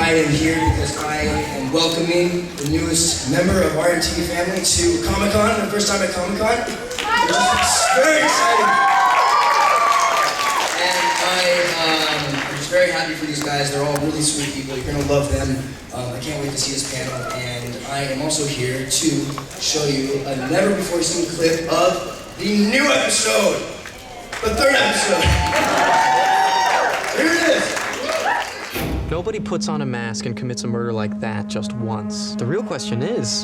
I am here because I am welcoming the newest member of our TV family to Comic-Con, the first time at Comic-Con. It's very exciting. And I'm just very happy for these guys. They're all really sweet people. You're gonna love them. I can't wait to see this panel. And I am also here to show you a never-before-seen clip of the new episode, the third episode. Here it is. Nobody puts on a mask and commits a murder like that just once. The real question is,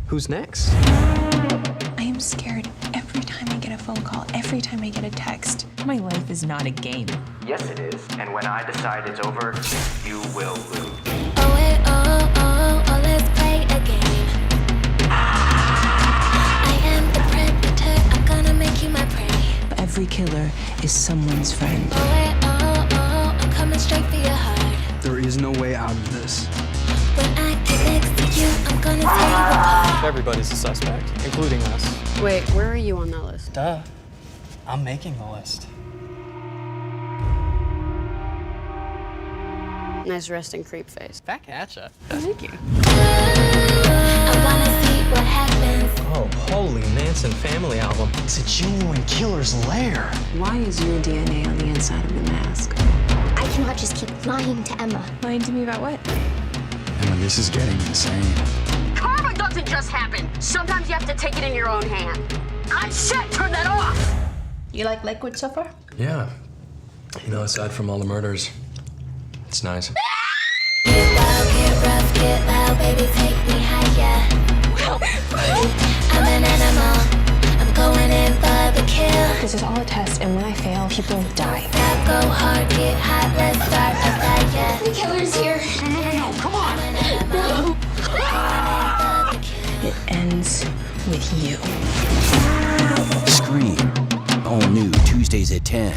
who's next? I am scared every time I get a phone call, every time I get a text. My life is not a game. Yes, it is. And when I decide it's over, you will lose. Oh, let's play a game. I am the predator, I'm gonna make you my prey. Every killer is someone's friend. Oh, I'm coming straight for your heart. There is no way out of this. When I get next to you, I'm gonna tear you apart. Everybody's a suspect, including us. Wait, where are you on that list? Duh. I'm making the list. Nice resting creep face. Back at ya. Thank you. I wanna see what happens. Oh, holy Manson family album. It's a genuine killer's lair. Why is your DNA on the inside of the mask? I cannot just keep lying to Emma. Lying to me about what? Emma, this is getting insane. Karma doesn't just happen. Sometimes you have to take it in your own hand. Shit, turn that off! You like Lakewood so far? Yeah. You know, aside from all the murders, it's nice. Get wild, get rough, get loud, baby, take me higher. I'm an animal. I'm going in for the kill. This is all a test, and when I fail, people die. Stop, go hard, get hot, let's start a fire. The killer's here. No, come on! It ends with you. Scream. All new Tuesdays at 10.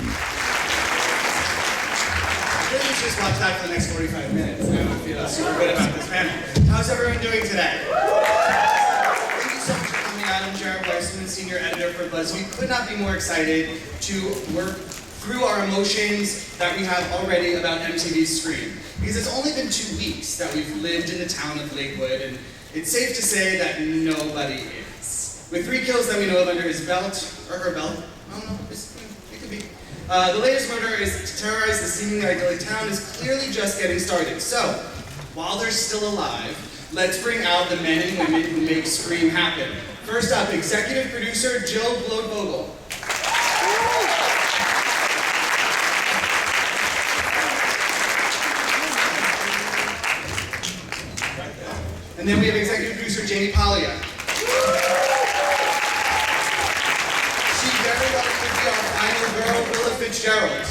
Let's just watch that for the next 45 minutes. I don't feel super good about this panel. How's everyone doing today? Thank you so much for coming out. I'm Jared Weissman, senior editor for BuzzFeed. Could not be more excited to work through our emotions that we have already about MTV's Scream. Because it's only been 2 weeks that we've lived in the town of Lakewood, and it's safe to say that nobody is. With 3 kills that we know of under his belt, or her belt, I don't know, it could be. The latest murder is to terrorize the seemingly idyllic town is clearly just getting started. So, while they're still alive, let's bring out the men and women who make Scream happen. First up, executive producer Jill Blotevogel. And then we have executive producer Jaime Paglia. She very well could be our final girl, Willa Fitzgerald.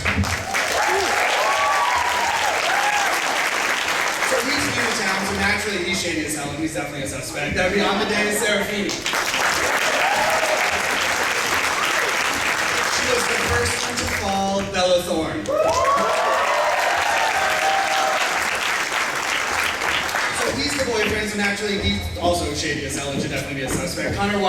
So he's new to town, so naturally he's shady as hell, and he's definitely a suspect. That would be Amadeus Serafini. She was the first one to fall, Thorne. He's the boyfriend, so naturally he's also shady as hell and should definitely be a suspect. Weil. And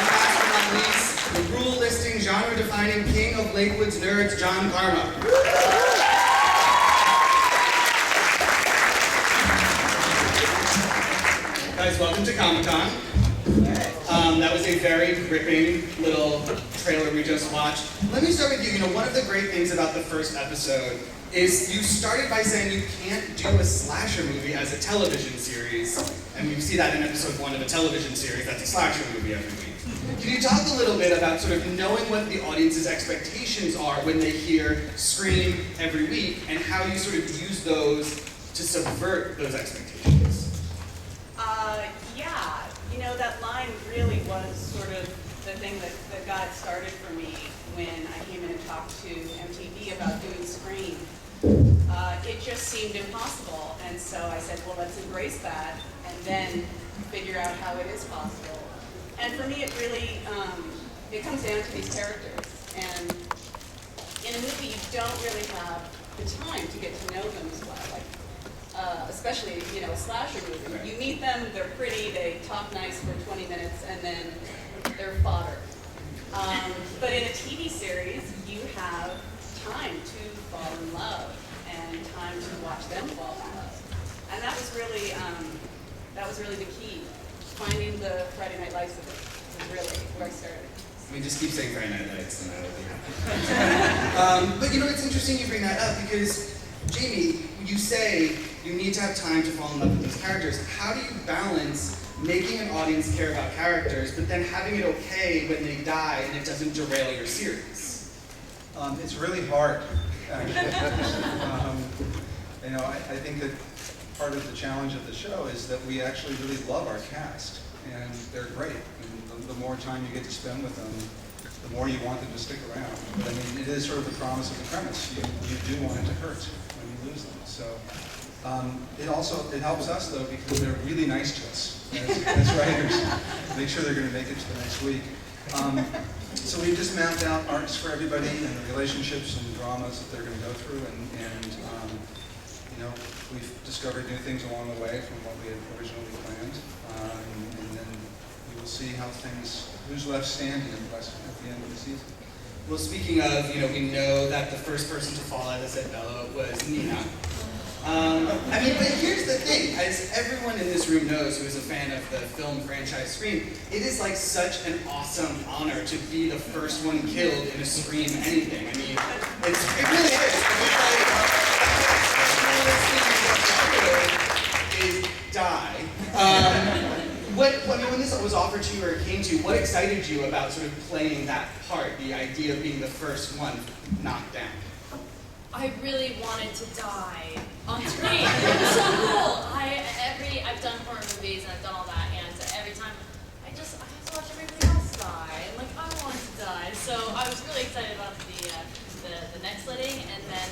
last but not least, the rule-listing, genre-defining king of Lakewood's nerds, Karna. Guys, welcome to Comic-Con. That was a very gripping little trailer we just watched. Let me start with you. You know, one of the great things about the first episode is you started by saying you can't do a slasher movie as a television series, and we see that in episode 1 of a television series that's a slasher movie every week. Can you talk a little bit about sort of knowing what the audience's expectations are when they hear Scream every week, and how you sort of use those to subvert those expectations? Yeah, you know, that line really was sort of the thing that got started for me when I came in and talked to MTV about doing Scream. It just seemed impossible, and so I said, well, let's embrace that and then figure out how it is possible. And for me, it really, it comes down to these characters. And in a movie, you don't really have the time to get to know them as well. Like, especially, you know, a slasher movie. You meet them, they're pretty, they talk nice for 20 minutes, and then they're fodder. But in a TV series, you have time to fall in love and time to watch them fall in love. And that was really the key. Finding the Friday Night Lights of it was really where I started. I mean, just keep saying Friday Night Lights and that'll be happy. But you know, it's interesting you bring that up because, Jamie, you say you need to have time to fall in love with those characters. How do you balance making an audience care about characters, but then having it okay when they die and it doesn't derail your series? It's really hard, actually. You know, I think that part of the challenge of the show is that we actually really love our cast, and they're great. And the more time you get to spend with them, the more you want them to stick around. But I mean, it is sort of the promise of the premise. You do want it to hurt when you lose them. So it helps us though because they're really nice to us as writers. Make sure they're going to make it to the next week. So we've just mapped out arcs for everybody and the relationships and dramas that they're going to go through, and you know, we've discovered new things along the way from what we had originally planned, and then we will see how who's left standing at the end of the season. Well, speaking of, you know, we know that the first person to fall out, as said Bella, was Nina. I mean, but here's the thing, as everyone in this room knows who is a fan of the film franchise Scream, it is like such an awesome honor to be the first one killed in a Scream anything. I mean, it really is. Is die. When this was offered to you or came to you, what excited you about sort of playing that part, the idea of being the first one knocked down? I really wanted to die on screen. It was so cool. I've done horror movies and I've done all that, and every time I have to watch everybody else die. And like, I wanted to die. So I was really excited about the next letting, and then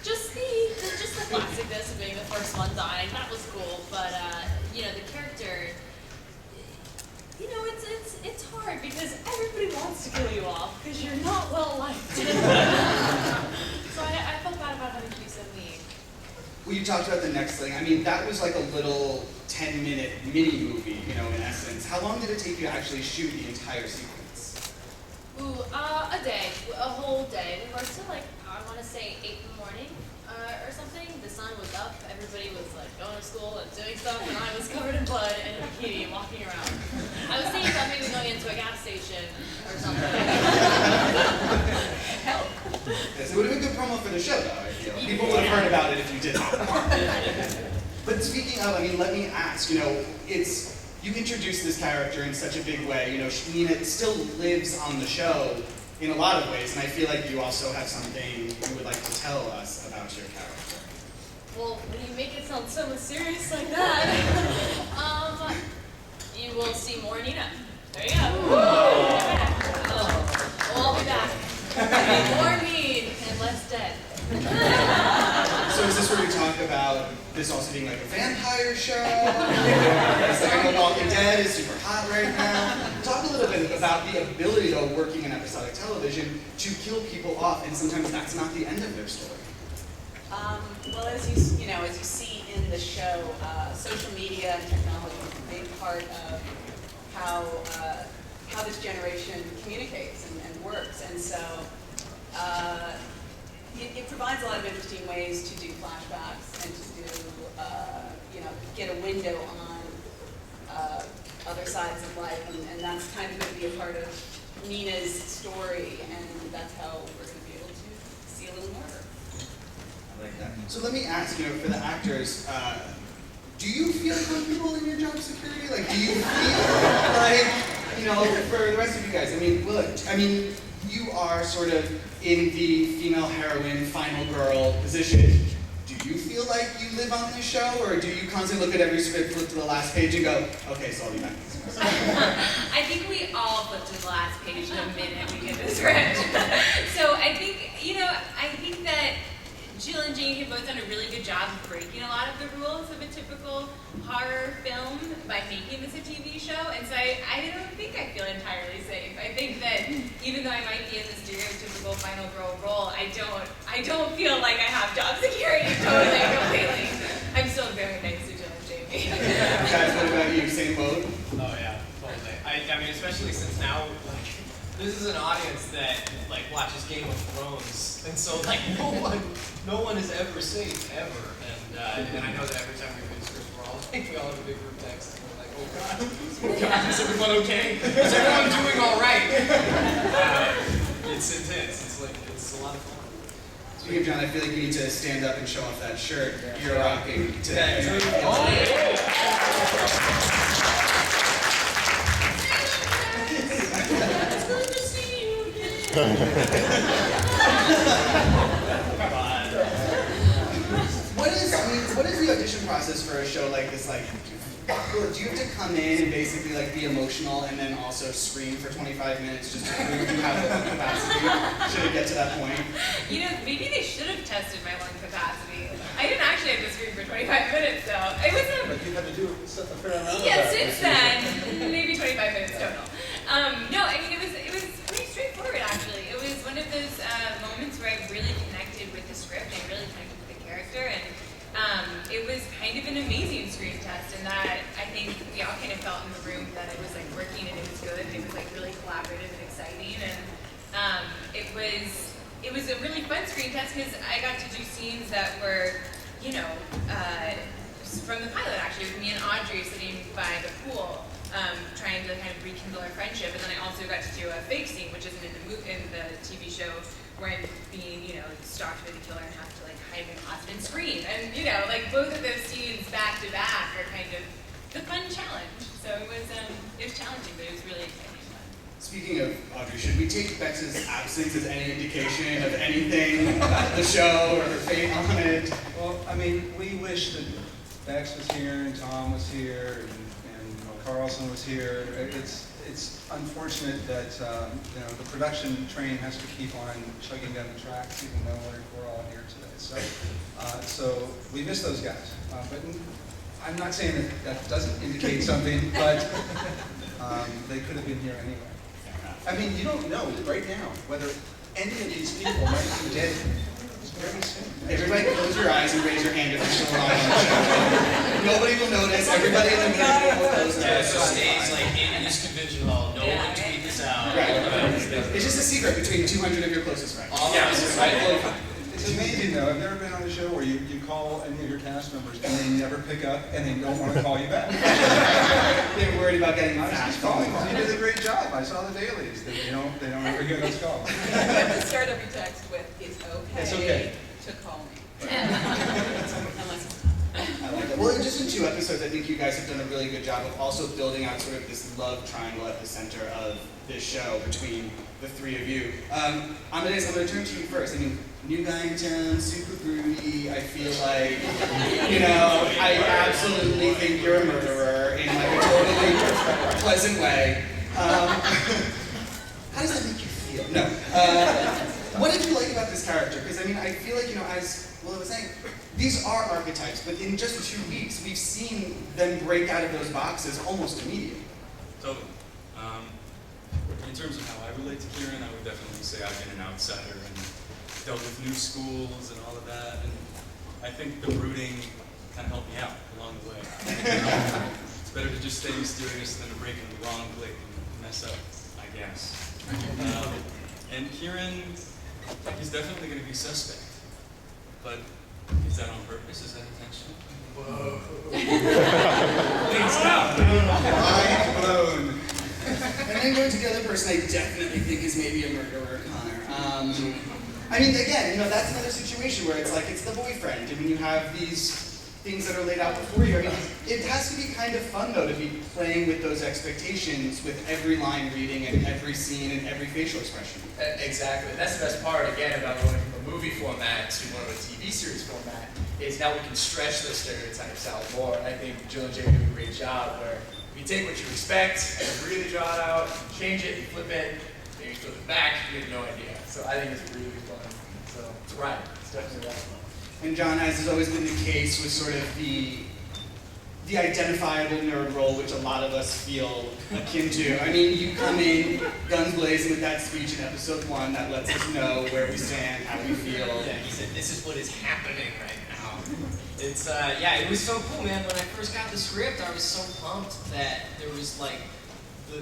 just the classicness of being the first one dying. That was cool. But you know, the character, you know, it's hard because everybody wants to kill you off because you're not well liked. So I felt bad about having to be so mean. Well, you talked about the next thing. I mean, that was like a little 10-minute mini movie, you know, in essence. How long did it take you to actually shoot the entire sequence? Ooh, a day, a whole day. We worked till like, I want to say 8 in the morning or something. The sun was up, everybody was like going to school and doing stuff, and I was covered in blood and in a bikini walking around. I was thinking about maybe going into a gas station or something. Help. Yes, it would have been good promo for the show, though, I feel. People would have heard about it if you didn't. But speaking of, I mean, let me ask, you know, you introduced this character in such a big way. You know, Nina still lives on the show in a lot of ways, and I feel like you also have something you would like to tell us about your character. Well, when you make it sound so mysterious like that, you will see more Nina. There you go. We'll all be back. More mean and less dead. So is this where we talk about this also being like a vampire show? It's like The Walking Dead is super hot right now. Talk a little bit about the ability, though, working in episodic television, to kill people off, and sometimes that's not the end of their story. Well, as you see in the show, social media and technology is a big part of how this generation communicates and works, and so it provides a lot of interesting ways to do flashbacks and to do get a window on other sides of life, and that's kind of going to be a part of Nina's story, and that's how we're going to be able to see a little more of her. I like that. So let me ask, you know, for the actors, do you feel comfortable in your job security? Like, do you feel like, you know, for the rest of you guys, I mean, look, you are sort of in the female heroine, final girl position. Do you feel like you live on this show, or do you constantly look at every script, flip to the last page, and go, okay, so I'll be back. I think we all flip to the last page the minute we get the script. So I think that Jill and Jane have both done a really good job of breaking a lot of the rules of a typical horror film by making this a TV show, and so I don't think I feel entirely safe. I think that even though I might be in the stereotypical final girl role, I don't feel like I have job security totally, completely. I'm still very nice to Jill and Jamie. Guys, what about you? Same boat? Oh yeah, totally. I mean, especially since now, like, this is an audience that like watches Game of Thrones, and so like no one is ever safe ever. And I know that every time we read scripts, we all have a big group text. And we're like, oh God, is everyone okay? Is everyone doing all right? It's intense. It's a lot of fun. Speaking of John, I feel like you need to stand up and show off that shirt you're rocking today. What is the audition process for a show like this? Like, do you have to come in and basically like be emotional and then also scream for 25 minutes just to prove you have the lung capacity? Should it get to that point? You know, maybe they should have tested my lung capacity. I didn't actually have to scream for 25 minutes, though. It was a... But you had to do a fair amount of Yeah, that. since then, maybe 25 minutes total. No, I mean, it was pretty straightforward, actually. It was one of those moments where I really connected with the script. I really connected with the character, and it was kind of an amazing screen test, and that I think we all kind of felt in the room that it was like working and it was good, and it was like really collaborative and exciting, and it was a really fun screen test because I got to do scenes that were, you know, from the pilot actually, with me and Audrey sitting by the pool, trying to kind of rekindle our friendship, and then I also got to do a fake scene, which isn't in the TV show, where I'm being, you know, stalked by the killer and have to like hide in the closet and scream, and you know, like both of those scenes back to back are kind of the fun challenge. So it was challenging, but it was really exciting. Speaking of Audrey, should we take Bex's absence as any indication of anything about the show or her fate on it? Well, I mean, we wish that Bex was here and Tom was here and Carlson was here. It's unfortunate that you know, the production train has to keep on chugging down the tracks, even though we're all here today. So we miss those guys. But I'm not saying that doesn't indicate something, but they could have been here anyway. I mean, you don't know right now whether any of these people might be dead very soon. Everybody close your eyes and raise your hand if you're still alive on the show. Nobody will notice. Everybody in the meeting will close their eyes. So stays like in this convention hall. No one tweet this out. Right. It's just a secret between 200 of your closest friends. All of us, right? It's amazing though. I've never been on a show where you call any of your cast members and they never pick up and they don't want to call you back. They're worried about getting I fast was calling. You did a great job. I saw the dailies. They don't ever hear those calls. You have to start every text with, it's okay, to call me. Unless I like that. Well, just in 2 episodes, I think you guys have done a really good job of also building out sort of this love triangle at the center of this show between the 3 of you. Amadeus, I'm going to turn to you first. I mean, new guy in town, super broody. I feel like, you know, I absolutely think you're a murderer in like a totally pleasant way. How does that make you feel? No. What did you like about this character? Because I mean, I feel like, you know, as Willa was saying, these are archetypes, but in just 2 weeks, we've seen them break out of those boxes almost immediately. Totally. In terms of how I relate to Kieran, I would definitely say I've been an outsider and dealt with new schools and all of that, and I think the brooding kind of helped me out along the way. It's better to just stay mysterious than to break in the wrong place and mess up, I guess. And Kieran, he's definitely going to be suspect, but is that on purpose? Is that intentional? Whoa. Mind blown. And then going to the other person I definitely think is maybe a murderer, Connor. I mean, again, you know, that's another situation where it's like, it's the boyfriend, and when you have these things that are laid out before you, I mean, it has to be kind of fun, though, to be playing with those expectations with every line reading and every scene and every facial expression. Exactly. That's the best part, again, about going from a movie format to more of a TV series format, is now we can stretch those stereotypes out more. And I think Jill and Jamie do a great job where you take what you expect and really draw it out, change it, and flip it, and you flip it back, you have no idea. So I think it's really fun. So it's right. It's definitely right. And John, as has always been the case with sort of the identifiable nerd role, which a lot of us feel akin to. I mean, you come in guns blazing with that speech in episode 1 that lets us know where we stand, how we feel. Yeah, he said, this is what is happening right now. It's, yeah, it was so cool, man. When I first got the script, I was so pumped that there was, like,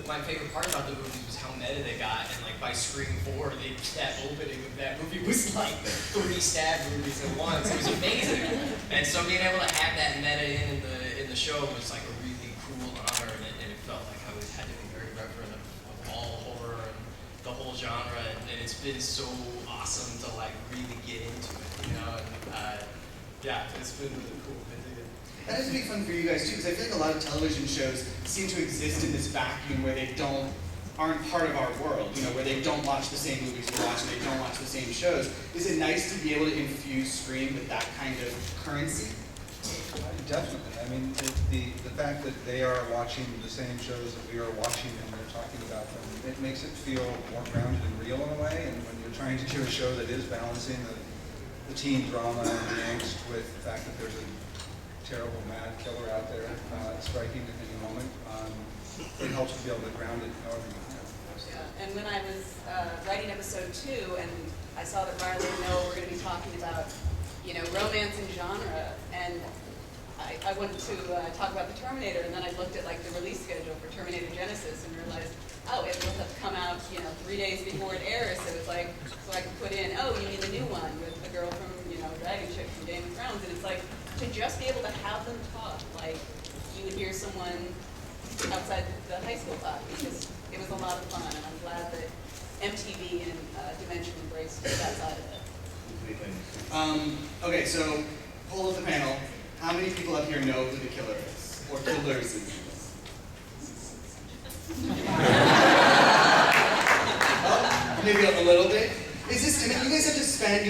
my favorite part about the movies was how meta they got, and like by Scream 4, that opening of that movie was like 3 stab movies at once. It was amazing, and so being able to have that meta in the show was like a really cool honor, and it felt like I had to be very reverent of all horror and the whole genre, and it's been so awesome to like really get into it, you know. And, yeah, it's been really cool. That has to be fun for you guys too, because I feel like a lot of television shows seem to exist in this vacuum where they aren't part of our world, you know, where they don't watch the same movies we watch and they don't watch the same shows. Is it nice to be able to infuse Scream with that kind of currency? Definitely. I mean, the fact that they are watching the same shows that we are watching and they're talking about them, it makes it feel more grounded and real in a way. And when you're trying to do a show that is balancing the teen drama and the angst with the fact that there's a terrible mad killer out there striking at any moment, it helps to be able to ground it however you can. Yeah, and when I was writing episode 2 and I saw that Riley and Noah were going to be talking about, you know, romance and genre, and I wanted to talk about the Terminator, and then I looked at like the release schedule for Terminator Genesis and realized, oh, it will have come out, you know, 3 days before it airs, so it's like, so I could put in, oh, you mean the new one with the girl from, you know, Dragon Chick from Game of Thrones, and it's like, to just be able to have them talk like you would hear someone outside the high school talk, because it was a lot of fun, and I'm glad that MTV and Dimension embraced that side of it. Okay, so poll of the panel. How many people up here know who the killer is? Or killers is? Oh, maybe a little bit. Is this, I mean, you guys have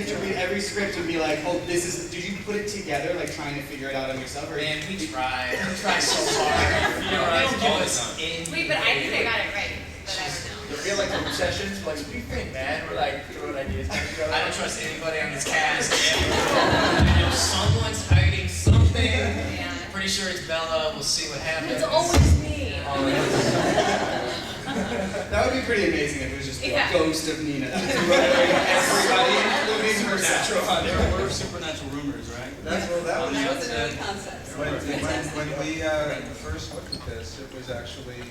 to read every script and be like, oh, this is, did you put it together, like trying to figure it out on yourself? Or man, we tried. We tried so hard. You know, give us in. Wait, but I think I got it right. But I don't know. You feel like the sessions, like, what do you think, man? We're like throwing ideas. I don't trust anybody on this cast. You know, someone's hiding something. Yeah. Pretty sure it's Bella. We'll see what happens. It's always me. That would be pretty amazing if it was just the ghost of Nina. Everybody, including herself. There were supernatural rumors, right? That was a new concept. When we first looked at this, it was actually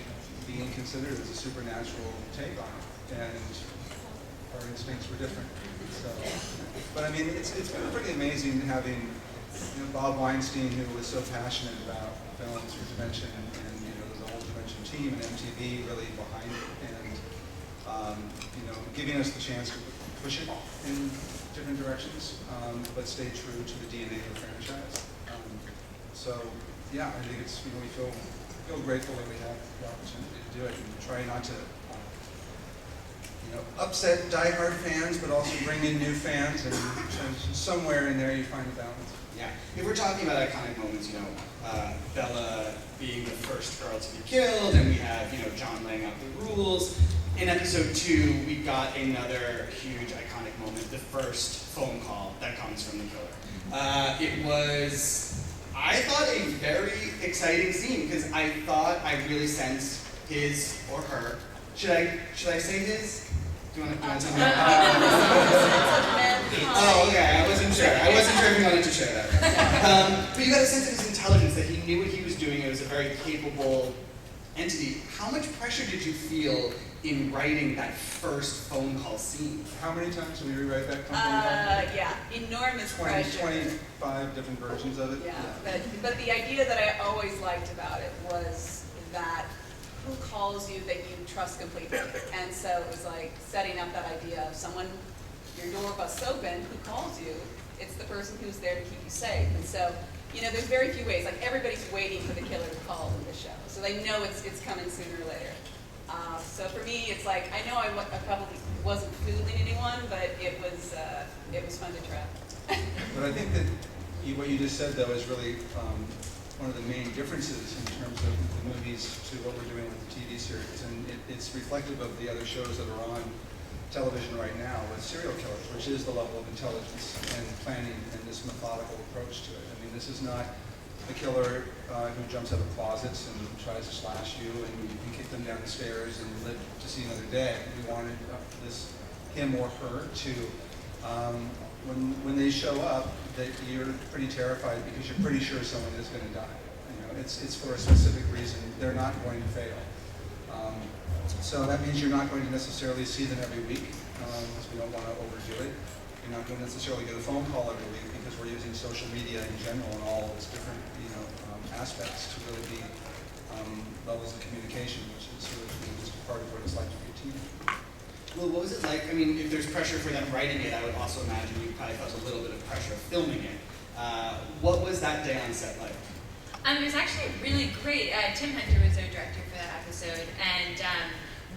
being considered as a supernatural take on it, and our instincts were different. So, but I mean, it's been pretty amazing having Bob Weinstein, who was so passionate about films for Dimension, and the whole Dimension team and MTV really behind it, and giving us the chance to push it in different directions, but stay true to the DNA of the franchise. So yeah, I think it's we feel grateful that we have the opportunity to do it, and try not to upset diehard fans, but also bring in new fans, and somewhere in there you find the balance. Yeah, if we're talking about iconic moments, Bella being the first girl to be killed, and we have, John laying out the rules. In episode 2, we got another huge iconic moment, the first phone call that comes from the killer. It was, I thought, a very exciting scene, because I thought I really sensed his or her. Should I say his? Do you want to tell me? Oh, okay, I wasn't sure. I wasn't sure if you wanted to share that. But you got a sense of his intelligence, that he knew what he was doing. It was a very capable entity. How much pressure did you feel in writing that first phone call scene? How many times did we rewrite that phone call? Yeah, enormous pressure. 25 different versions of it. Yeah, but the idea that I always liked about it was that who calls you that you trust completely. And so it was like setting up that idea of someone, your door busts open, who calls you? It's the person who's there to keep you safe. And so, there's very few ways. Like, everybody's waiting for the killer to call in this show. So they know it's coming sooner or later. So for me, it's like, I know I probably wasn't fooling anyone, but it was fun to try. But I think that what you just said, though, is really one of the main differences in terms of the movies to what we're doing with the TV series. And it's reflective of the other shows that are on television right now with serial killers, which is the level of intelligence and planning and this methodical approach to it. I mean, this is not a killer who jumps out of closets and tries to slash you and you can kick them down the stairs and live to see another day. We wanted him or her to, when they show up, that you're pretty terrified because you're pretty sure someone is going to die. It's for a specific reason. They're not going to fail. So that means you're not going to necessarily see them every week, because we don't want to overdo it. You're not going to necessarily get a phone call every week because we're using social media in general and all its different, aspects to really be levels of communication, which is sort of just a part of what it's like to be a team. Well, what was it like? I mean, if there's pressure for them writing it, I would also imagine you probably felt a little bit of pressure filming it. What was that day on set like? It was actually really great. Tim Hunter was our director for that episode, and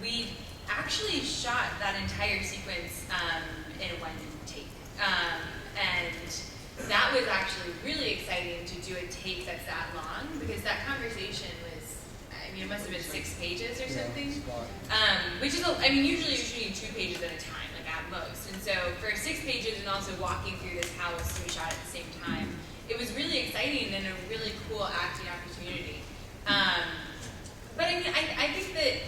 we actually shot that entire sequence in one take. And that was actually really exciting to do a take that's that long, because that conversation was, it must have been 6 pages or something. Which is, usually you're shooting 2 pages at a time, like at most. And so for 6 pages and also walking through this house, we shot at the same time. It was really exciting and a really cool acting opportunity. But I think that,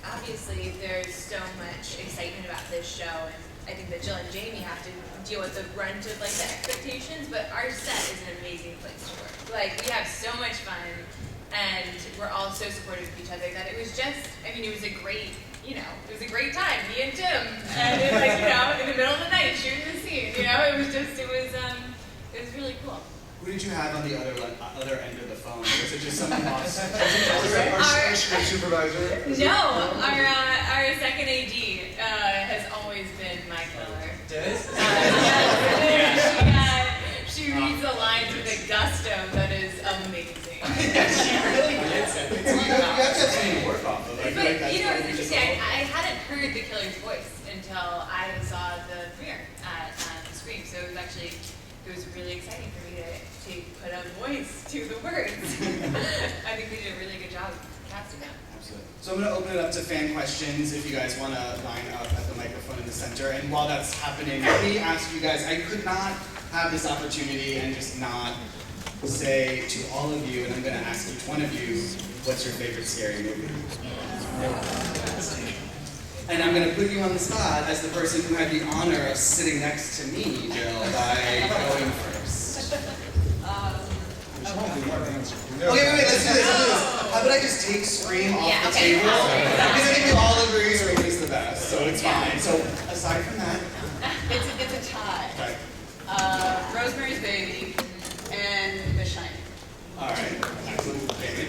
obviously there's so much excitement about this show, and I think that Jill and Jamie have to deal with the brunt of the expectations, but our set is an amazing place to work. We have so much fun, and we're all so supportive of each other that it was just, it was a great, it was a great time, me and Tim, and it's in the middle of the night shooting the scene, it was really cool. Who did you have on the other end of the phone? Was it just someone else? Our script supervisor? No, our second AD has always been my killer. She reads the lines with a gusto that is amazing. She really gets it. You have to have something to work off of. But it's interesting. I hadn't heard the killer's voice until I saw the premiere at the Scream, so it was really exciting for me to put a voice to the words. I think they did a really good job casting that. Absolutely. So I'm going to open it up to fan questions if you guys want to line up at the microphone in the center. And while that's happening, let me ask you guys, I could not have this opportunity and just not say to all of you, and I'm going to ask each one of you, what's your favorite scary movie? And I'm going to put you on the spot as the person who had the honor of sitting next to me, Jill, by going first. Okay, wait, let's do this. How about I just take Scream off the table? Because I think we all agree Scream is the best, so it's fine. So aside from that, It's a tie. Okay. Rosemary's Baby and The Shining. All right. Excellent. David?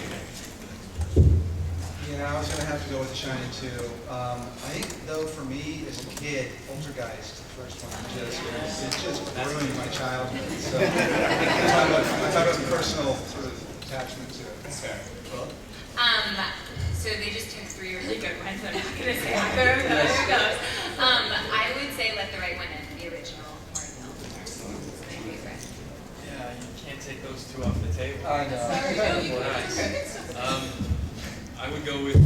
Yeah, I was going to have to go with The Shining too. I think, though, for me as a kid, Poltergeist, the first one, it just ruined my childhood. So I thought it was a personal sort of attachment to it. That's fair. Well? So they just took 3 really good ones. I'm not going to say either of those. I would say Let the Right One In, the original horror film. Excellent. It's my favorite. Yeah, you can't take those 2 off the table. I know. Sorry, no, you Nice. I would go with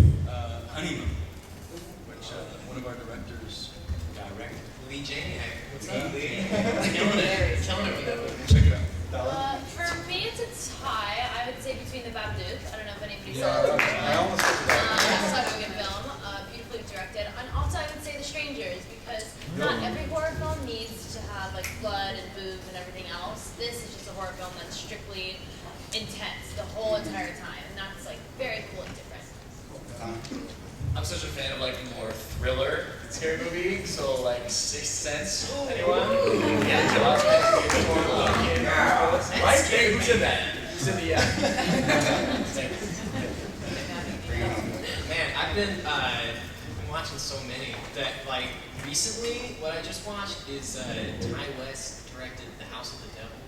Honeymoon, which one of our directors directed. Lee Janiak. What's Yeah. up, Lee? Killing it with that one. Check it out. For me, it's a tie. I would say between the Babadook. I don't know if anybody Yeah, saw it. I almost said that. It's a good film, beautifully directed. And also, I would say The Strangers, because not every horror film needs to have blood and boobs and everything else. This is just a horror film that's strictly intense the whole entire time, and that's very cool and different. I'm such a fan of more thriller scary movie, so Sixth Sense. Anyone? Yeah, Josh. Right? Hey, who said that? Who said the Man, I've been watching so many that recently what I just watched is Ty West directed The House of the Devil,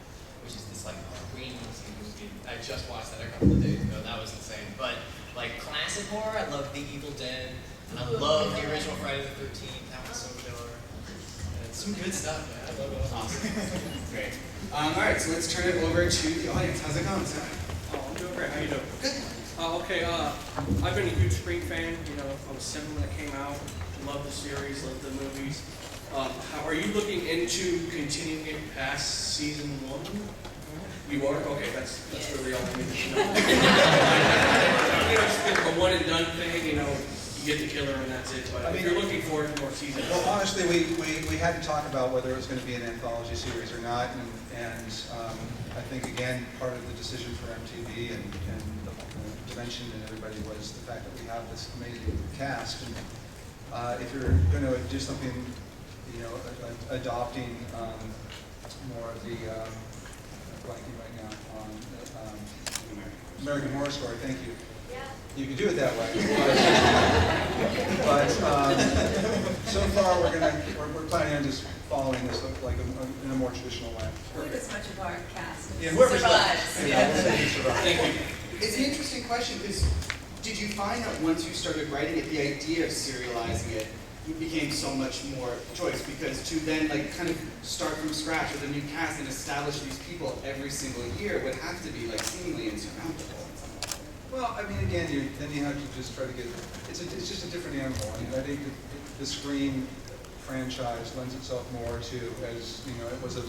which is this crazy movie. I just watched that a couple of days ago. That was insane. But classic horror, I love The Evil Dead. I love the original Friday the 13th. That was so killer. It's some good stuff, man. I love it. Awesome. Great. All right, so let's turn it over to the audience. How's it going, Sam? Oh, I'm doing great. How you doing? Good. Okay, I've been a huge Scream fan. I was 7 when it came out. Love the series, love the movies. Are you looking into continuing it past season 1? You are? Okay, that's really all I need to know. It's a one and done thing, you get the killer and that's it. But if you're looking forward to more seasons. Well, honestly, we had to talk about whether it was going to be an anthology series or not, and I think, again, part of the decision for MTV and the Dimension and everybody was the fact that we have this amazing cast. And if you're going to do something, you know, adopting more of the, blanking right now, on American Horror Story, thank you. Yeah. You can do it that way. But so far we're planning on just following this like in a more traditional way. Hope as much of our cast Yeah, whoever's survives. Thank you. It's an interesting question because did you find that once you started writing it, the idea of serializing it became so much more choice? Because to then like kind of start from scratch with a new cast and establish these people every single year would have to be like seemingly insurmountable. Well, I mean, again, then you have to just try to get. It's just a different animal. I mean, I think the Scream franchise lends itself more to, as you know, it was a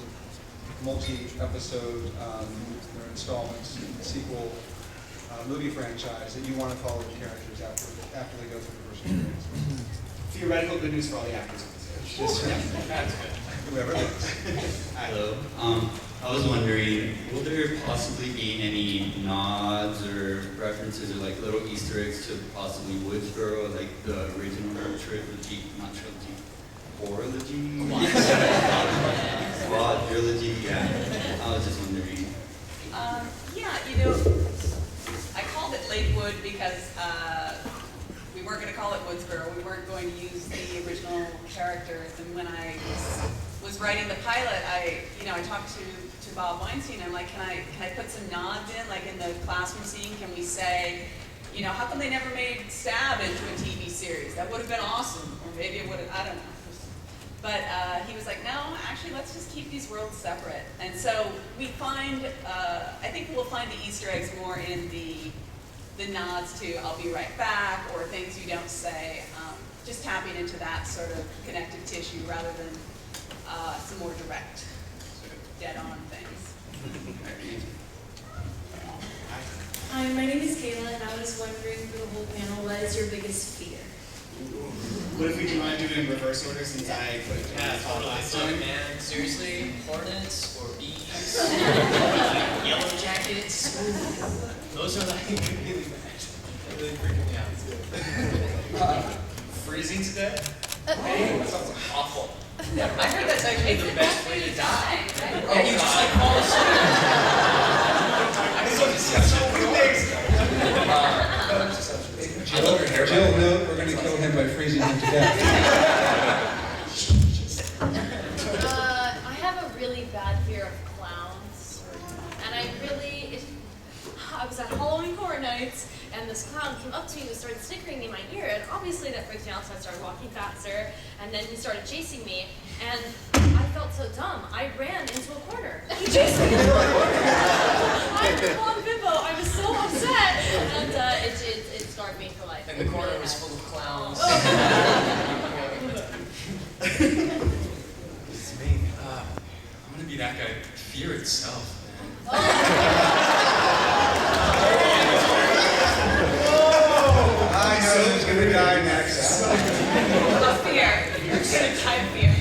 multi-episode or installments sequel movie franchise that you want to follow the characters after they go through the first experience. Theoretical good news for all the actors. Just, That's good. Whoever it is. Hello. I was wondering, will there possibly be any nods or references or like little Easter eggs to possibly Woodsboro, like the original trilogy, not trilogy, quadrilogy? Quadrilogy, yeah. I was just wondering. Yeah, you know, I called it Lakewood because we weren't going to call it Woodsboro. We weren't going to use the original characters. And when I was writing the pilot, I talked to Bob Weinstein. I'm like, can I put some nods in, like in the classroom scene? Can we say, you know, how come they never made Stab into a TV series? That would have been awesome, or maybe it would have. I don't know. But he was like, no, actually, let's just keep these worlds separate. And so we find, I think we'll find the Easter eggs more in the nods to "I'll be right back" or things you don't say. Just tapping into that sort of connective tissue rather than some more direct, dead-on things. Hi, my name is Kayla, and I was wondering for the whole panel, what is your biggest fear? What if we do want to do it in reverse order since I put it last time? Man, seriously, hornets or bees, like yellow jackets, those are like really bad. They're really freaking me out. Freezing to death? That sounds awful. I heard that's actually the best way to die. Oh, Yeah, you just like fall asleep. Jill, no, we're going to kill him by freezing him to death. I have a really bad fear of clowns, and I was at Halloween Horror Nights, and this clown came up to me and started snickering in my ear, and obviously that freaked me out, so I started walking faster, and then he started chasing me, and I felt so dumb. I ran into a corner. He chased me into a corner. I'm a blonde bimbo. I was so upset, and it scarred me for life. And the corner was full of clowns. It's me. I'm gonna be that guy. Fear itself, man. I know who's going to die next. Fear. You're gonna die of fear.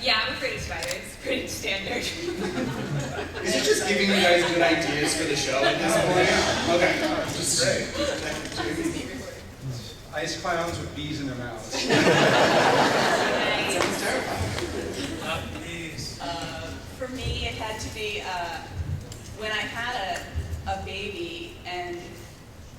Yeah, I'm afraid of spiders. It's pretty standard. Is it just giving you guys good ideas for the show at this point? Okay. This is great. Ice clowns with bees in their mouths. Sounds terrifying. For me, it had to be when I had a baby and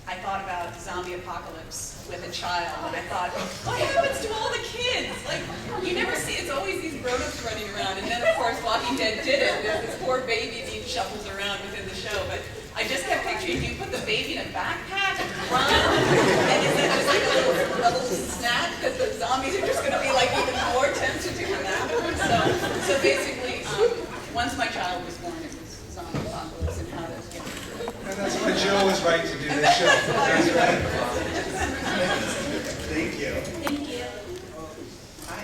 I thought about zombie apocalypse with a child, and I thought, what happens to all the kids? Like, you never see, it's always these grown-ups running around, and then of course Walking Dead did it. There's this poor baby being shuffled around within the show, but I just kept picturing you put the baby in a backpack and run, and is it just like a little snack, because the zombies are just going to be like even more tempted to come after. So basically, once my child was born, it was zombie apocalypse and how to get through it. And that's why Jill was right to do this show. That's right. Thank you. Thank you. Hi.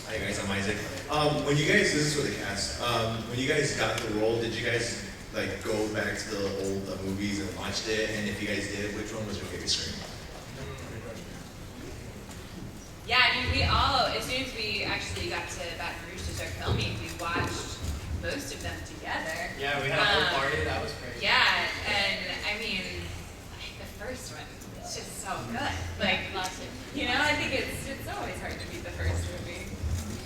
Hi guys, I'm Isaac. When you guys, this is for the cast, when you guys got the role, did you guys go back to the old movies and watched it? And if you guys did, which one was your favorite screen? Yeah, I mean, we all, as soon as we actually got to Baton Rouge to start filming, we watched most of them together. Yeah, we had a whole party. That was crazy. Yeah, and I mean, like the first one, it's just so good. Like, you know, I think it's always hard to beat the first movie.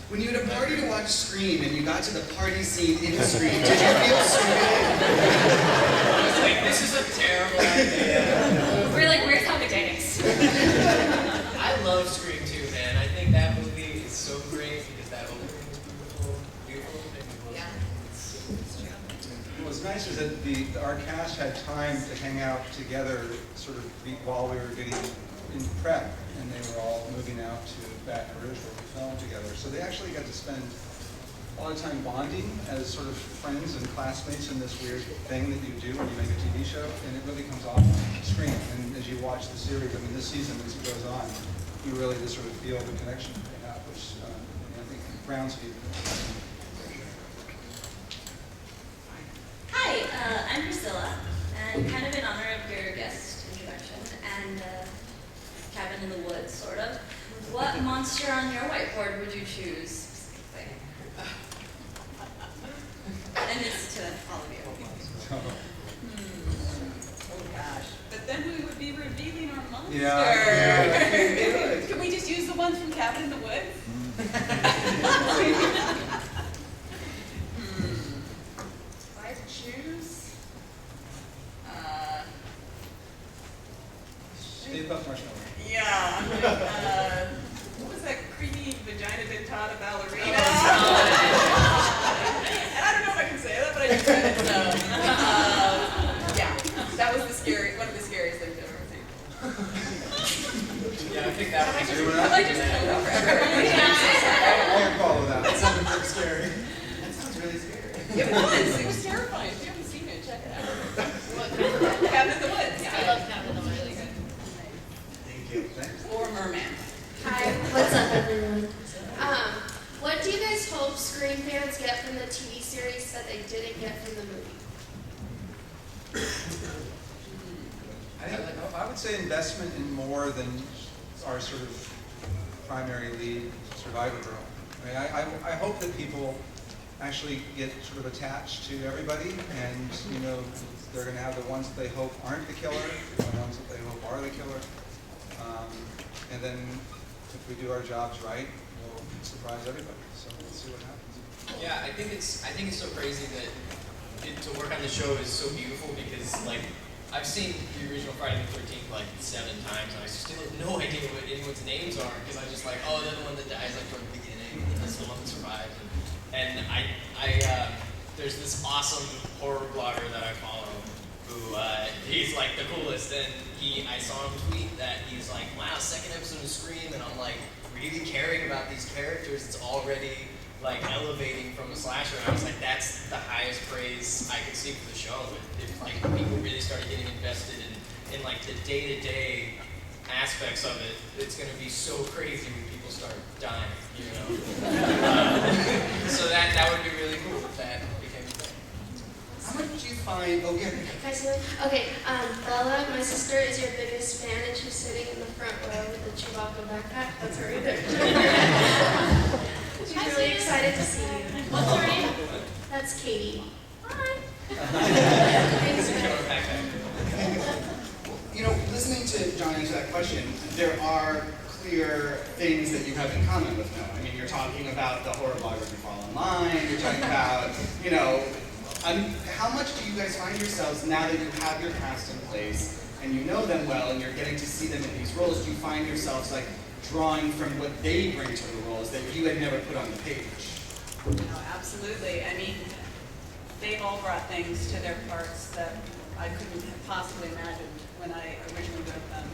When you had a party to watch Scream and you got to the party scene in Scream, did you feel stupid? I was like, this is a terrible idea. We're like, where's Amadeus? I love Scream too, man. I think that movie is so great because that opening was beautiful. Yeah. What's nice is that our cast had time to hang out together sort of while we were getting in prep, and they were all moving out to Baton Rouge where we filmed together. So they actually got to spend a lot of time bonding as sort of friends and classmates in this weird thing that you do when you make a TV show, and it really comes off on screen. And as you watch the series, I mean, this season, as it goes on, you really just sort of feel the connection they have, which I think grounds people. Hi, I'm Priscilla, and kind of in honor of your guest introduction and Cabin in the Woods, sort of, what monster on your whiteboard would you choose specifically? And it's to all of you. Oh gosh. But then we would be revealing our monster. Yeah. Can we just use the ones from Cabin in the Woods? If I choose, Stay above marshmallow. yeah, I'm like, what was that creamy vagina dentata ballerina? And I don't know if I can say that, but I just said it, so. Yeah, that was one of the scariest things I've ever seen. Yeah, I think that was Have I just told you forever? I follow that. That sounded pretty scary. That sounds really scary. It was terrifying. If you haven't seen it, check it out. Cabin in the Woods. Yeah, I love Cabin in the Woods. Really good. Thank you. Thanks. Or Merman. Hi, what's up, everyone? What do you guys hope Scream fans get from the TV series that they didn't get from the movie? I would say investment in more than our sort of primary lead survivor girl. I mean, I hope that people actually get sort of attached to everybody, and you know, they're going to have the ones that they hope aren't the killer, the ones that they hope are the killer, and then if we do our jobs right, we'll surprise everybody. So we'll see what happens. Yeah, I think it's so crazy that to work on the show is so beautiful because like I've seen the original Friday the 13th like 7 times and I still have no idea what anyone's names are because I'm just like, oh, they're the one that dies like from the beginning and that's the one that survived. And I there's this awesome horror blogger that I follow who he's like the coolest, and I saw him tweet that he's like, wow, 2nd episode of Scream, and I'm like really caring about these characters. It's already like elevating from a slasher, and I was like, that's the highest praise I could see for the show. If like people really started getting invested in like the day-to-day aspects of it, it's going to be so crazy when people start dying, you know. So that would be really cool if that became a thing. How much do you find? Oh, yeah. Okay, Bella, my sister, is your biggest fan, and she's sitting in the front row with the Chewbacca backpack. That's her either. She's really excited to see you. What's her name? That's Katie. Hi. You know, listening to John answer that question, there are clear things that you have in common with Noah. I mean, you're talking about the horror bloggers you follow online, you're talking about, you know, how much do you guys find yourselves, now that you have your cast in place, and you know them well, and you're getting to see them in these roles, do you find yourselves, like, drawing from what they bring to the roles that you had never put on the page? No, absolutely. I mean, they've all brought things to their parts that I couldn't have possibly imagined when I originally wrote them.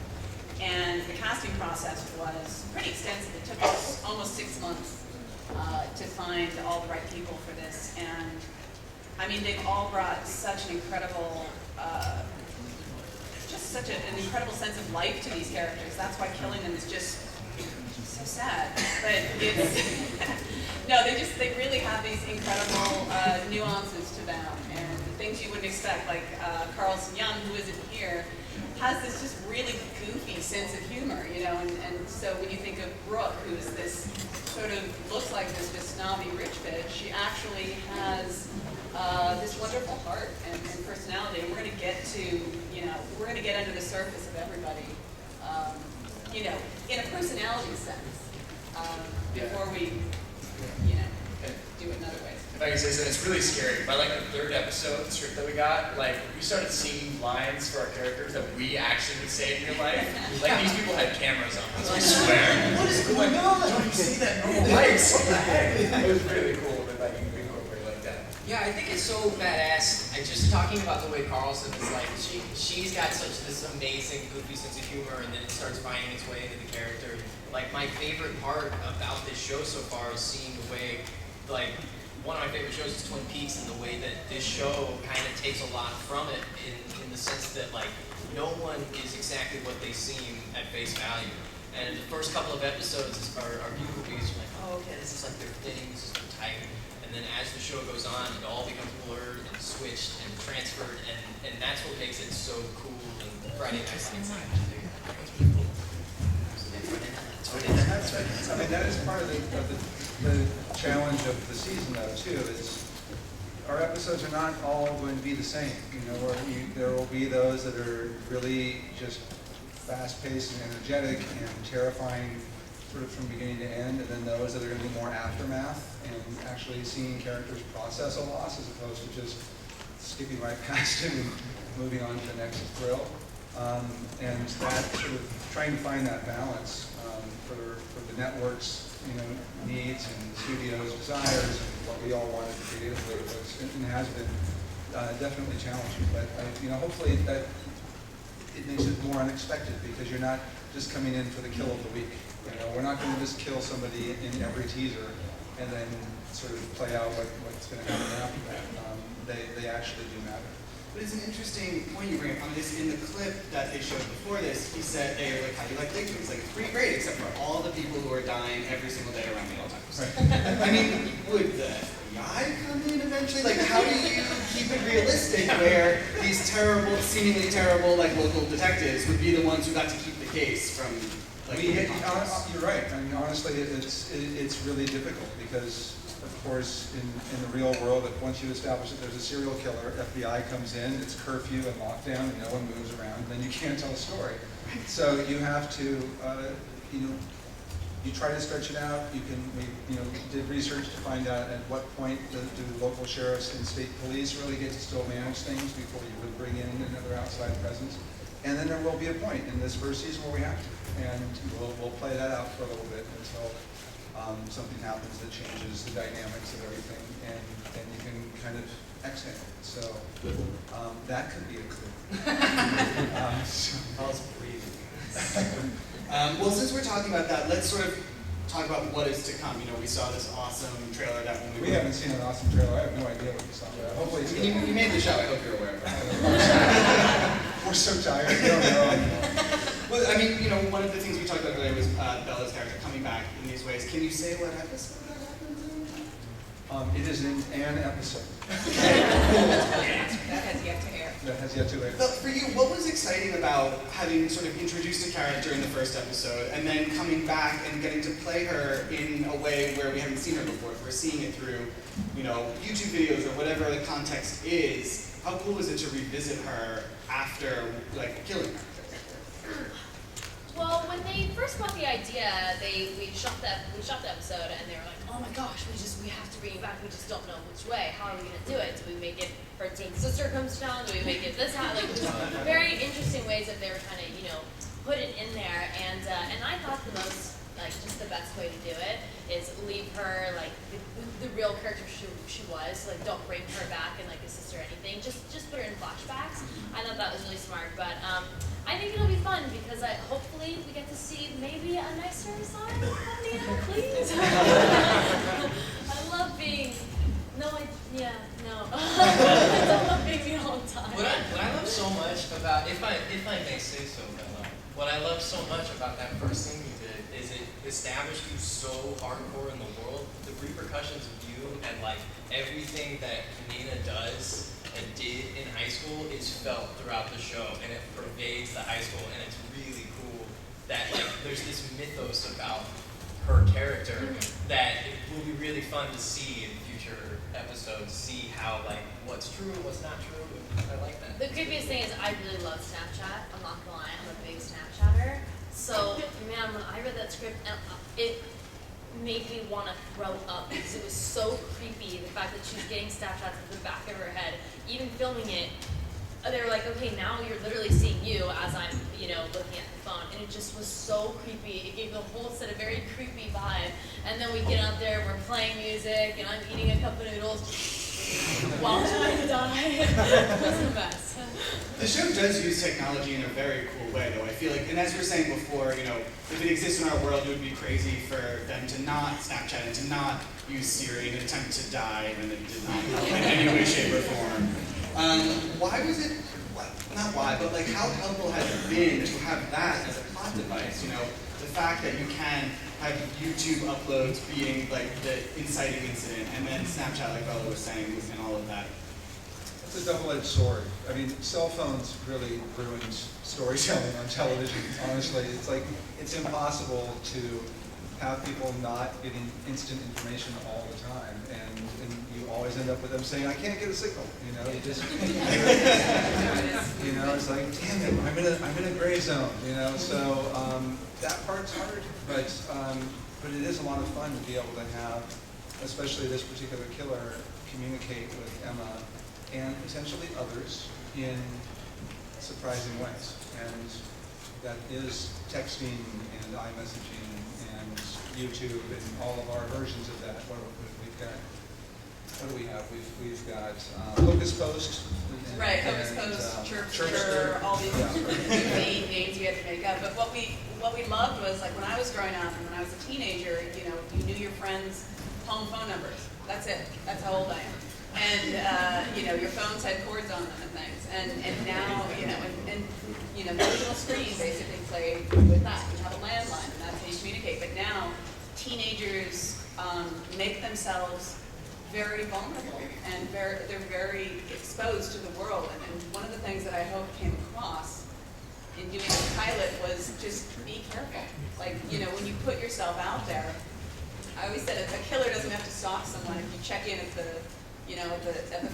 And the casting process was pretty extensive. It took us almost 6 months to find all the right people for this. And I mean, they've all brought such an incredible, just such an incredible sense of life to these characters. That's why killing them is just so sad. But it's, no, they really have these incredible nuances to them and things you wouldn't expect. Like Carlson Young, who isn't here, has this just really goofy sense of humor, you know, and so when you think of Brooke, who's this sort of looks like this snobby rich bitch, she actually has this wonderful heart and personality, and we're going to get to, you know, we're going to get under the surface of everybody, you know, in a personality sense, before we, you know, do it in other ways. If I can say something, it's really scary. By like the third episode, the script that we got, like we started seeing lines for our characters that we actually would say in real life. Like these people had cameras on us, I swear. What is going on? Don't you see that normal lights? What the heck? It was really cool that like you could incorporate like that. Yeah, I think it's so badass. I just talking about the way Carlson is like, she's got such this amazing goofy sense of humor, and then it starts finding its way into the character. Like my favorite part about this show so far is seeing the way, like, one of my favorite shows is Twin Peaks, and the way that this show kind of takes a lot from it in the sense that like no one is exactly what they seem at face value. And the first couple of episodes are beautiful because you're like, oh okay, this is like their thing, this is their type. And then as the show goes on, it all becomes blurred and switched and transferred, and that's what makes it so cool. And Friday Night Lights, that's pretty cool. I mean, that is part of the challenge of the season, though, too, is our episodes are not all going to be the same. You know, there will be those that are really just fast-paced and energetic and terrifying sort of from beginning to end, and then those that are going to be more aftermath and actually seeing characters process a loss as opposed to just skipping right past it and moving on to the next thrill. And that sort of trying to find that balance for the network's, you know, needs and the studio's desires and what we all wanted creatively was, and has been definitely challenging. But you know, hopefully that it makes it more unexpected because you're not just coming in for the kill of the week. You know, we're not going to just kill somebody in every teaser and then sort of play out what's going to happen after that. They actually do matter. But it's an interesting point you bring up on this. In the clip that they showed before this, he said, they were like, how do you like liquid? He's like, it's pretty great, except for all the people who are dying every single day around me all the time. Right. I mean, would the FBI come in eventually? Like, how do you keep it realistic where these terrible, seemingly terrible, like, local detectives would be the ones who got to keep the case from, like, you're right. I mean, honestly, it's really difficult because, of course, in the real world, once you establish that there's a serial killer, FBI comes in, it's curfew and lockdown, and no one moves around, and then you can't tell a story. So you have to, you know, you try to stretch it out. We did research to find out at what point do local sheriffs and state police really get to still manage things before you would bring in another outside presence. And then there will be a point in this first season where we have to, and we'll play that out for a little bit until something happens that changes the dynamics of everything, and then you can kind of exhale. So that could be a clue. How's breathing? Well, since we're talking about that, let's sort of talk about what is to come. You know, we saw this awesome trailer that when we haven't seen an awesome trailer. I have no idea what we saw. Hopefully it's good. You made the show. I hope you're aware of it. We're so tired. We don't know. Well, I mean, you know, one of the things we talked about earlier was Bella's character coming back in these ways. Can you say what episode that happened in? It is in an episode. That has yet to air. That has yet to air. But for you, what was exciting about having sort of introduced a character in the first episode and then coming back and getting to play her in a way where we haven't seen her before? If we're seeing it through, you know, YouTube videos or whatever the context is, how cool is it to revisit her after, like, killing her? Well, when they first got the idea, we shot the episode, and they were like, "Oh my gosh, we have to bring it back. We just don't know which way. How are we gonna do it? Do we make it her twin sister comes down? Do we make it this how?" Like, just very interesting ways that they were trying to, you know, put it in there. And I thought the most, like, just the best way to do it is leave her like the real character she was. Like, don't bring her back and like a sister or anything. Just put her in flashbacks. I thought that was really smart, but. I think it'll be fun because hopefully we get to see maybe a nicer side of Nina, please. I love being, I don't love being me all the time. What I love so much about, if I may say so, Bella, what I love so much about that first scene we did is it established you so hardcore in the world, the repercussions of you and like everything that Nina does Snapchat did in high school is felt throughout the show, and it pervades the high school, and it's really cool that like there's this mythos about her character that it will be really fun to see in future episodes, see how like what's true, what's not true. I like that. The creepiest thing is I really love Snapchat. I'm not gonna lie, I'm a big Snapchatter. So, man, when I read that script, it made me want to throw up because it was so creepy. The fact that she's getting Snapchats at the back of her head, even filming it, they were like, okay, now you're literally seeing you as I'm, looking at the phone. And it just was so creepy. It gave the whole set a very creepy vibe. And then we get out there, we're playing music, and I'm eating a cup of noodles while trying to die. It was the best. The show does use technology in a very cool way, though. I feel like, and as we were saying before, if it exists in our world, it would be crazy for them to not Snapchat and to not use Siri in an attempt to die, and it did not help in any way, shape, or form. Why was it, not why, but like how helpful has it been to have that as a plot device? The fact that you can have YouTube uploads being like the inciting incident, and then Snapchat, like Bella was saying, and all of that. It's a double-edged sword. I mean, cell phones really ruined storytelling on television, honestly. It's like, it's impossible to have people not getting instant information all the time, and you always end up with them saying, I can't get a signal, you just, it's like, damn it, I'm in a gray zone, so that part's hard, but it is a lot of fun to be able to have, especially this particular killer, communicate with Emma and potentially others in surprising ways. And that is texting and iMessaging and YouTube and all of our versions of that. What do we have? We've got Hocus Post. Right, Hocus Post, Chirpster, all these names we had to make up. But what we loved was, like, when I was growing up and when I was a teenager, you knew your friends' home phone numbers. That's it. That's how old I am. And your phones had cords on them and things. And now, the original screen basically played with that. You have a landline, and that's how you communicate. But now, teenagers make themselves very vulnerable, and they're very exposed to the world. And one of the things that I hope came across in doing the pilot was just be careful. Like, when you put yourself out there, I always said a killer doesn't have to stalk someone. If you check in at the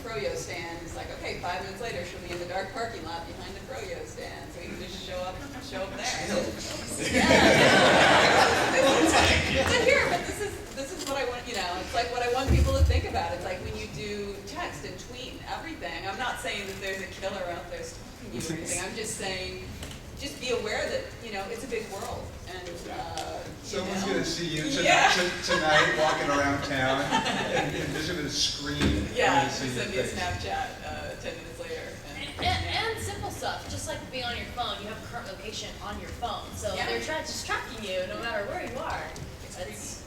Froyo stand, it's like, okay, 5 minutes later, she'll be in the dark parking lot behind the Froyo stand, so you can just show up there. But this is what I want, it's like what I want people to think about. It's like when you do text and tweet and everything. I'm not saying that there's a killer out there stalking you or anything. I'm just saying, just be aware that, it's a big world. And, someone's going to see you tonight walking around town and visit a screen. Yeah, send me a Snapchat 10 minutes later. And simple stuff, just like being on your phone, you have a current location on your phone. So they're just tracking you no matter where you are. That's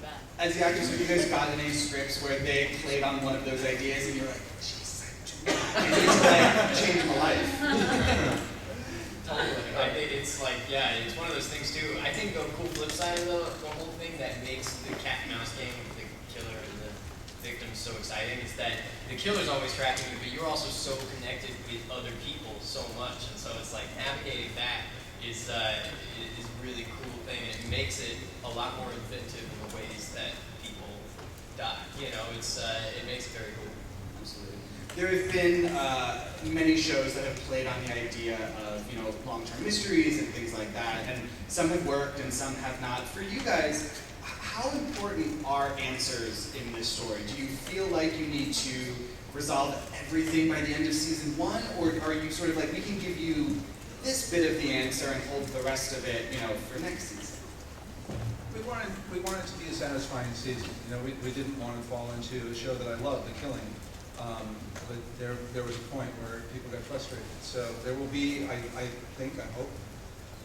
bad. As the actors, have you guys gotten any scripts where they played on one of those ideas and you're like, Jesus, and it's like changed my life? Totally. It's like, it's one of those things too. I think the cool flip side of the whole thing that makes the cat and mouse game with the killer and the victim so exciting is that the killer's always tracking you, but you're also so connected with other people so much, and so it's like navigating that is a really cool thing. It makes it a lot more inventive in the ways that people die. It makes it very cool. Absolutely. There have been many shows that have played on the idea of, long-term mysteries and things like that, and some have worked and some have not. For you guys, how important are answers in this story? Do you feel like you need to resolve everything by the end of season 1, or are you sort of like, we can give you this bit of the answer and hold the rest of it, for next season? We wanted it to be a satisfying season. We didn't want to fall into a show that I love, The Killing. But there was a point where people got frustrated. So there will be, I hope,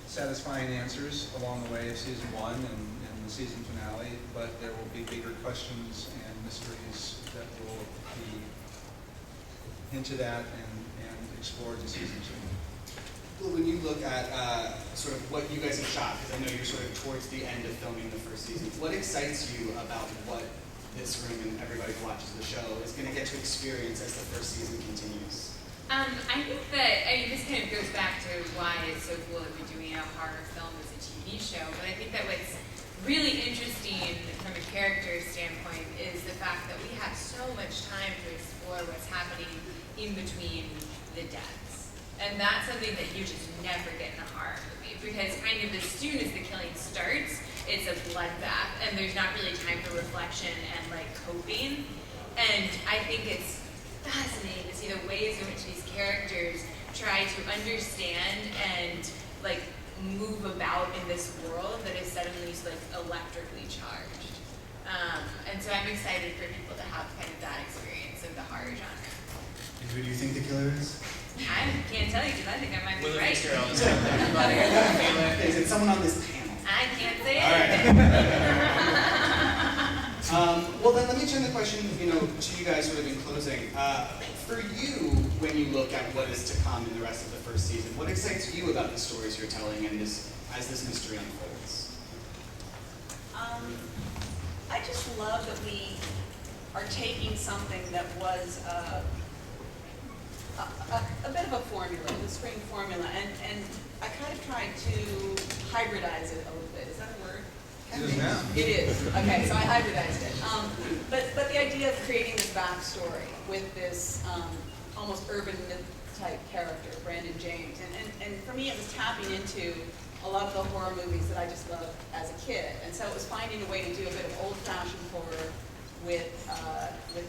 satisfying answers along the way of season 1 and the season finale, but there will be bigger questions and mysteries that will be hinted at and explored in season 2. Well, when you look at sort of what you guys have shot, because I know you're sort of towards the end of filming the first season, what excites you about what this room and everybody who watches the show is going to get to experience as the first season continues? I think that, this kind of goes back to why it's so cool that we're doing a horror film as a TV show, but I think that what's really interesting from a character standpoint is the fact that we have so much time to explore what's happening in between the deaths. And that's something that you just never get in a horror movie, because kind of as soon as the killing starts, it's a bloodbath, and there's not really time for reflection and like coping. And I think it's fascinating to see the ways in which these characters try to understand and like move about in this world that is suddenly like electrically charged. And so I'm excited for people to have kind of that experience of the horror genre. And who do you think the killer is? I can't tell you because I think I might be right. Fitzgerald. Is it someone on this panel? I can't say All anything. Well, then let me turn the question, to you guys sort of in closing. For you, when you look at what is to come in the rest of the first season, what excites you about the stories you're telling and as this mystery unfolds? I just love that we are taking something that was a bit of a formula, the Scream formula, and I kind of tried to hybridize it a little bit. Is that a word? It is now. It is. Okay, so I hybridized it. But the idea of creating this backstory with this almost urban myth type character, Brandon James, and for me it was tapping into a lot of the horror movies that I just loved as a kid, and so it was finding a way to do a bit of old-fashioned horror with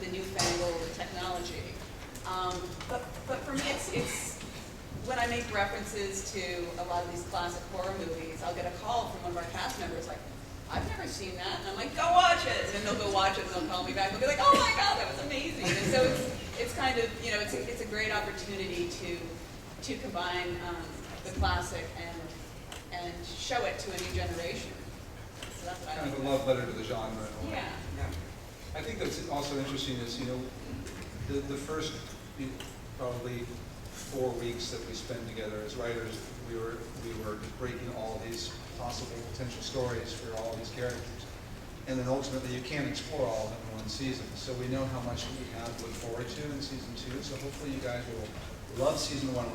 the newfangled technology. But for me, it's when I make references to a lot of these classic horror movies, I'll get a call from one of our cast members like, I've never seen that. And I'm like, go watch it. And then they'll go watch it and they'll call me back and they'll be like, oh my God, that was amazing. And so it's kind of, it's a great opportunity to combine the classic and show it to a new generation. So that's what I Kind think. of a love letter to the genre. in a way. Yeah. I think that's also interesting is, the first probably 4 weeks that we spent together as writers, we were breaking all these possible potential stories for all these characters. And then ultimately you can't explore all of them in one season. So we know how much we have to look forward to in season 2. So hopefully you guys will love season 1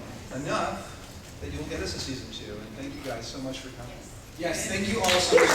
enough that you'll get us a season 2. And thank you guys so much for coming. Yes, thank you all so much.